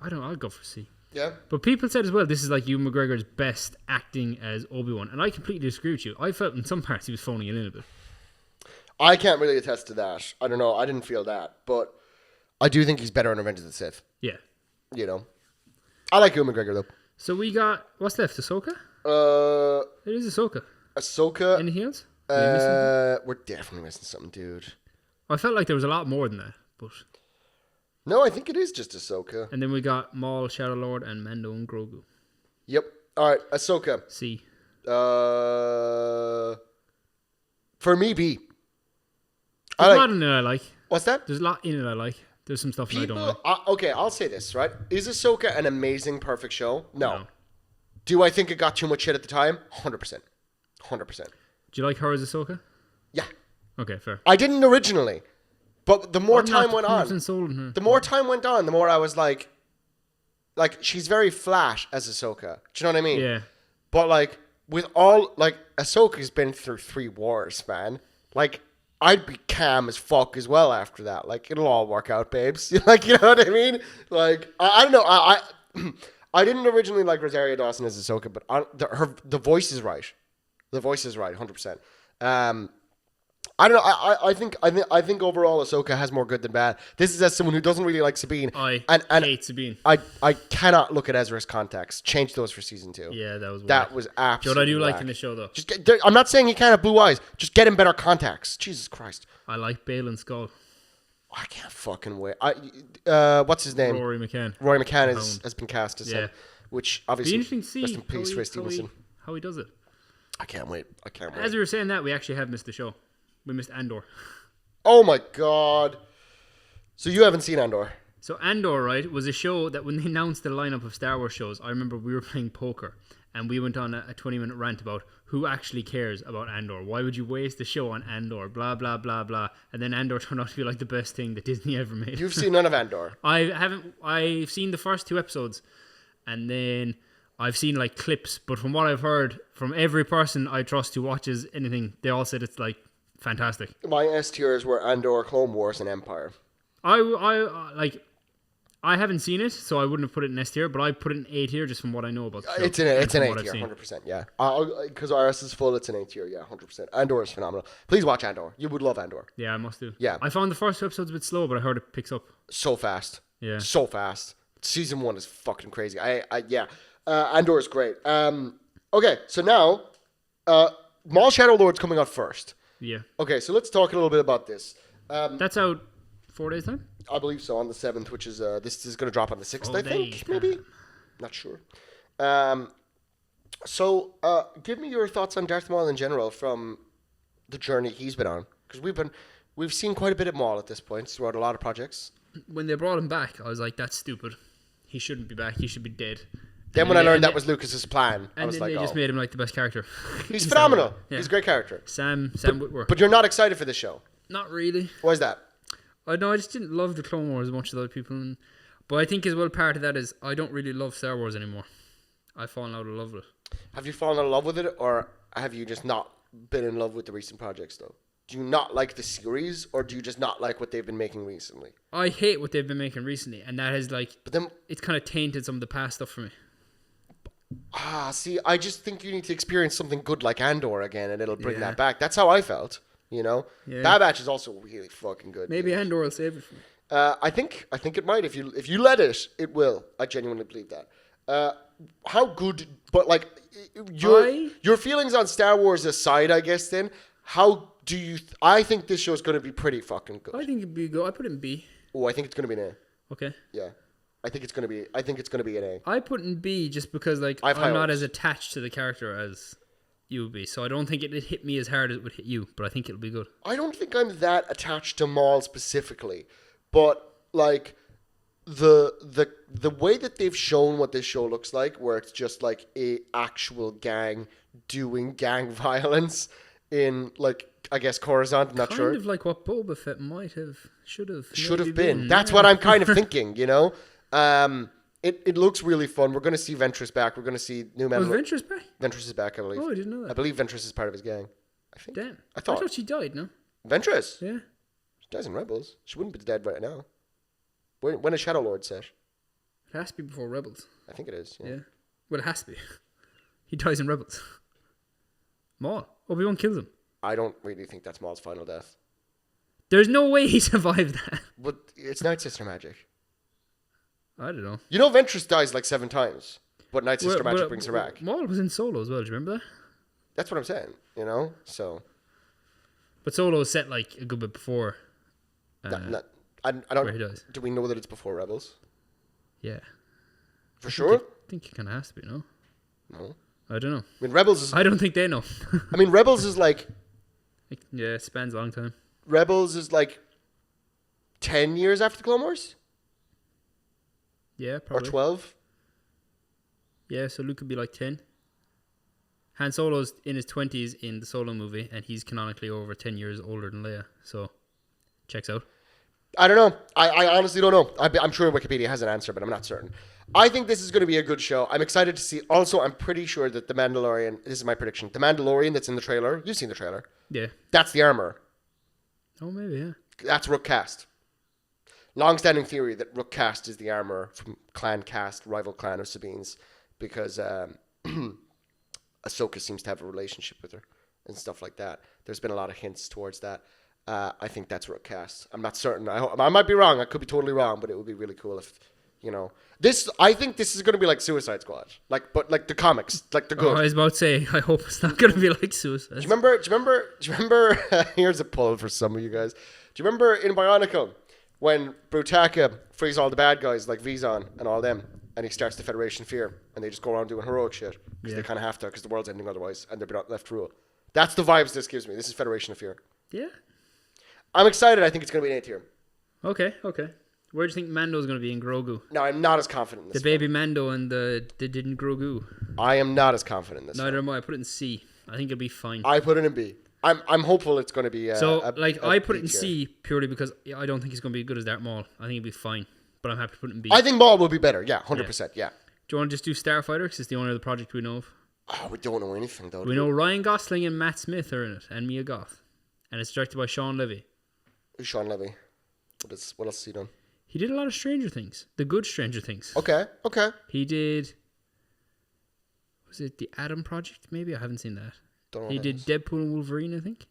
I'll go for C. Yeah. But people said as well this is like Ewan McGregor's best acting as Obi-Wan, and I completely disagree with you. I felt in some parts he was phoning it in a bit. I can't really attest to that. I don't know. I didn't feel that, but I do think he's better in Revenge of the Sith. Yeah. You know, I like Ewan McGregor though. So we got what's left? Ahsoka. It is Ahsoka. Ahsoka. Anything else? Did I miss something? We're definitely missing something, dude. I felt like there was a lot more than that, but No, I think it is just Ahsoka. and then we got Maul, Shadow Lord, and Mando and Grogu. Yep. All right, Ahsoka. C. For me, B. There's a lot in it I like. What's that? There's a lot in it I like. There's some stuff I don't like. Okay, I'll say this, right? Is Ahsoka an amazing, perfect show? No. No. Do I think it got too much shit at the time? 100%. 100%. Do you like her as Ahsoka? Yeah. Okay, fair. I didn't originally. But the more I'm time not went on, 100% sold on her. the more time went on, the more I was like, she's very flat as Ahsoka. Do you know what I mean? Yeah. But like, with all, like, Ahsoka's been through 3 wars, man. Like, I'd be calm as fuck as well after that. Like, it'll all work out, babes. Like, you know what I mean? Like, I don't know. I didn't originally like Rosario Dawson as Ahsoka, but the voice is right. The voice is right, 100%. I don't know. I think overall Ahsoka has more good than bad. This is as someone who doesn't really like Sabine. I hate Sabine. I cannot look at Ezra's contacts. Change those for season 2. Yeah, that was weird. That was absolutely. What I do like whack. in the show, though. I'm not saying he can't have blue eyes. Just get him better contacts. Jesus Christ. I like Bale and Skull. I can't fucking wait. What's his name? Rory McCann. Rory McCann has been cast as Yeah. him, which Be obviously. interesting to see Rest in peace, Ray Stevenson. how he does it. I can't wait. As we were saying that, we actually have missed the show. We missed Andor. Oh my god. So you haven't seen Andor? So Andor, right, was a show that when they announced the lineup of Star Wars shows, I remember we were playing poker and we went on a 20-minute rant about who actually cares about Andor. Why would you waste the show on Andor? Blah, blah, blah, blah. And then Andor turned out to be like the best thing that Disney ever made. You've seen none of Andor? I've seen the first 2 episodes and then I've seen like clips, but from what I've heard from every person I trust who watches anything, they all said it's like fantastic. My S tiers were Andor, Clone Wars, and Empire. I haven't seen it, so I wouldn't have put it in S tier, but I put it in A tier just from what I know about the show. It's an A tier, 100%. Yeah, because RS is full. It's an A tier. Yeah, 100%. Andor is phenomenal. Please watch Andor. You would love Andor. Yeah, I must do. Yeah. I found the first 2 episodes a bit slow, but I heard it picks up. So fast. Yeah. So fast. Season 1 is fucking crazy. Yeah. Andor is great. Okay, so now, Maul Shadow Lord's coming out first. Yeah. Okay, so let's talk a little bit about this. That's out 4 days time? I believe so, on the 7th, which is, this is going to drop on the 6th, I think, days, maybe? Not sure. So, give me your thoughts on Darth Maul in general from the journey he's been on. Because we've seen quite a bit of Maul at this point throughout a lot of projects. When they brought him back, I was like, that's stupid. He shouldn't be back. He should be dead. Then when I learned that was Lucas's plan, I was like, they just made him like the best character. He's phenomenal. Yeah. He's a great character. Sam Witwer. But you're not excited for this show. Not really. Why is that? I know I just didn't love the Clone Wars as much as other people. But I think as well part of that is I don't really love Star Wars anymore. I've fallen out of love with it. Have you fallen in love with it, or have you just not been in love with the recent projects, though? Do you not like the series, or do you just not like what they've been making recently? I hate what they've been making recently, and that has like... But then, it's kind of tainted some of the past stuff for me. See, I just think you need to experience something good like Andor again, and it'll bring Yeah. that back. That's how I felt. You know, Yeah. Bad Batch is also really fucking good. Maybe dude. Andor will save it for me. I think it might. If you let it, it will. I genuinely believe that. How good? But like your feelings on Star Wars aside, I guess. Then, how do you? I think this show is going to be pretty fucking good. I think it'd be good. I put it in B. Oh, I think it's going to be an A. Okay. Yeah, I think it's going to be an A. I put in B just because like I've high I'm not hopes. as attached to the character as you would be, so I don't think it'd hit me as hard as it would hit you. But I think it'll be good. I don't think I'm that attached to Maul specifically, but like the way that they've shown what this show looks like, where it's just like a actual gang doing gang violence in like I guess Coruscant. I'm not sure. Kind of like what Boba Fett should have maybe been. That's what I'm kind of thinking. You know, it looks really fun. We're going to see Ventress back. We're going to see new Was Mandalorian. Ventress back? Ventress is back, I believe. Oh, I didn't know I that. believe Ventress is part of his gang. I think. Damn. I thought she died. No. Ventress. Yeah. She dies in Rebels. She wouldn't be dead right now. When is Shadow Lord set? It has to be before Rebels. I think it is. Yeah. Well, it has to be. He dies in Rebels. Maul. Obi-Wan kills him. I don't really think that's Maul's final death. There's no way he survived that. But it's Night Sister magic. I don't know. You know Ventress dies like 7 times, but Night Sister magic brings her back. Maul was in Solo as well. Do you remember that? That's what I'm saying. You know, so But Solo was set like a good bit before. I don't. Where he dies. Do we know that it's before Rebels? Yeah. For sure. I think it kind of has to be, no? No. I don't know. I mean, Rebels is. I don't think they know. I mean, Rebels is like Yeah, it spans a long time. 10 years after the Clone Wars Yeah, or probably. 12. Yeah, so Luke could be like 10. Han Solo's in his 20s in the Solo movie, and he's canonically over 10 years older than Leia. So, checks out. I don't know. I honestly don't know. I'm sure Wikipedia has an answer, but I'm not certain. I think this is going to be a good show. I'm excited to see. Also, I'm pretty sure that the Mandalorian, this is my prediction, the Mandalorian that's in the trailer, you've seen the trailer, Yeah. that's the armor. Oh, maybe, yeah. That's Rook Cast. Long-standing theory that Rook Cast is the armor from Clan Cast, rival clan of Sabine's, because Ahsoka seems to have a relationship with her and stuff like that. There's been a lot of hints towards that. I think that's Rook Cast. I'm not certain. I might be wrong. I could be totally wrong, but it would be really cool if, you know, this. I think this is going to be like Suicide Squad, but like the comics, like the good. Oh, I was about to say, I hope it's not going to be like Suicide. Do you remember? Here's a pull for some of you guys. Do you remember in Bionicle when Brutaka frees all the bad guys like Vizon and all them, and he starts the Federation Fear, and they just go around doing heroic shit because they kind of have to, because the world's ending otherwise, and they're not left to rule. That's the vibes this gives me. This is Federation of Fear. Yeah. I'm excited. I think it's going to be an A tier. Okay. Where do you think Mando's going to be in Grogu? No, I'm not as confident in The this. baby Mando and the didn't Grogu. I am not as confident in this. Neither am I. I put it in C. I think it'll be fine. I put it in B. I'm hopeful it's going to be. I put it in B tier. C purely because I don't think it's going to be as good as Darth Maul. I think it'll be fine, but I'm happy to put it in B. I think Maul will be better. Yeah, 100%. Yeah. Do you want to just do Starfighter? Because it's the only other project we know of. Oh, we don't know anything though. We know Ryan Gosling and Matt Smith are in it, and Mia Goth, and it's directed by Sean Levy. Who's Sean Levy? What else has he done? He did a lot of Stranger Things, the good Stranger Things. Okay. He did. Was it the Adam Project? Maybe I haven't seen that. Don't know He what did that is. Deadpool and Wolverine, I think.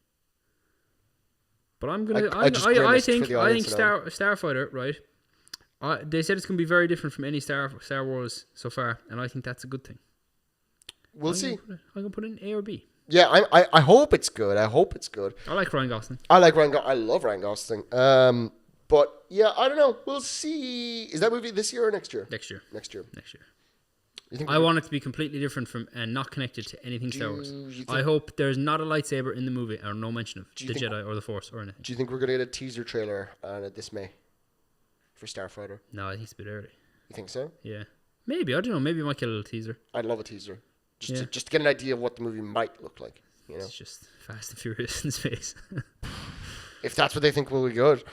But I'm gonna. I just grimaced for think the audience Starfighter, right? They said it's gonna be very different from any Star Wars so far, and I think that's a good thing. We'll see. I'm gonna put it in A or B. Yeah, I hope it's good. I hope it's good. I like Ryan Gosling. I like Ryan. I love Ryan Gosling. But yeah, I don't know. We'll see. Is that movie this year or next year? Next year. Next year. You think? I want it to be completely different from and not connected to anything Star Wars. I hope there's not a lightsaber in the movie or no mention of the Jedi or the Force or anything. Do you think we're gonna get a teaser trailer this May for Starfighter? No, I think it's a bit early. You think so? Yeah. Maybe. I don't know. Maybe I might get a little teaser. I'd love a teaser, Yeah. just to get an idea of what the movie might look like. You know, It's just Fast and Furious in space. if that's what they think will be good.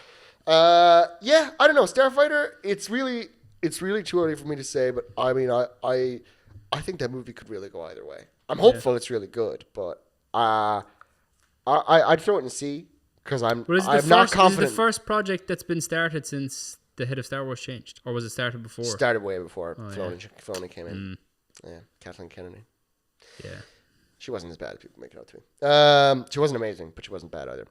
Yeah, I don't know. Starfighter. It's really too early for me to say, but I mean, I think that movie could really go either way. I'm hopeful it's really good, but I'd throw it in C because I'm not confident. Is it the first project that's been started since the head of Star Wars changed, or was it started before? Started way before Filoni came in. Yeah, Kathleen Kennedy. Yeah. She wasn't as bad as people make it out to be. She wasn't amazing, but she wasn't bad either.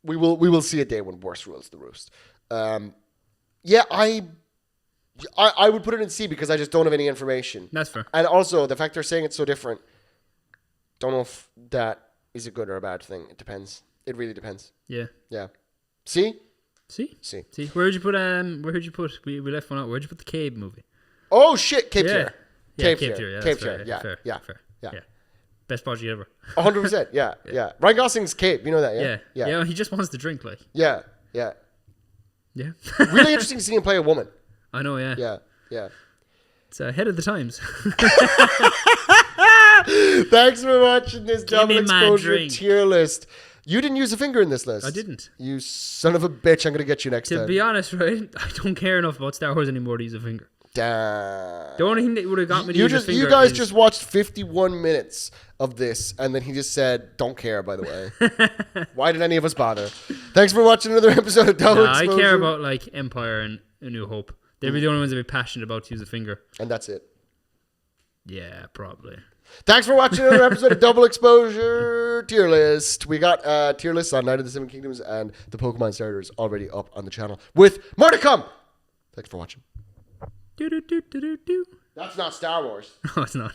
We will see a day when worse rules the roost. Yeah, I would put it in C because I just don't have any information. That's fair. And also, the fact they're saying it's so different, don't know if that is a good or a bad thing. It depends. It really depends. Yeah. Yeah. C? See? C. See? Where'd you put we left one out. Where'd you put the Cave movie? Oh, shit. Cape Yeah. Fear. Yeah, Cape Cape Fear. Fear. Yeah, Cape that's Fear. fair. Yeah. Fair. Yeah. Fair. Yeah. Best project ever. 100%. Yeah. Yeah. Ryan Gosling's Cape. You know that, yeah? Yeah. Yeah. He just wants to drink, like. Yeah. Yeah. Yeah. Really interesting to see him play a woman. I know, yeah. Yeah. Yeah. It's ahead of the times. Thanks for watching this double me my exposure drink. tier list. You didn't use a finger in this list. I didn't. You son of a bitch. I'm going to get you next To time. be honest, right, I don't care enough about Star Wars anymore to use a finger. Damn. The only thing that would have got me to use a finger You guys is... just watched 51 minutes of this, and then he just said, don't care, by the way. Why did any of us bother? Thanks for watching another episode of Double I Exposure. care about, like, Empire and A New Hope. They'd be the only ones I'd be passionate about to use a finger. And that's it. Yeah, probably. Thanks for watching another episode of Double Exposure Tier List. We got tier lists on Night of the Seven Kingdoms and the Pokemon starters already up on the channel with more to come. Thanks for watching. Do. That's not Star Wars. No, it's not.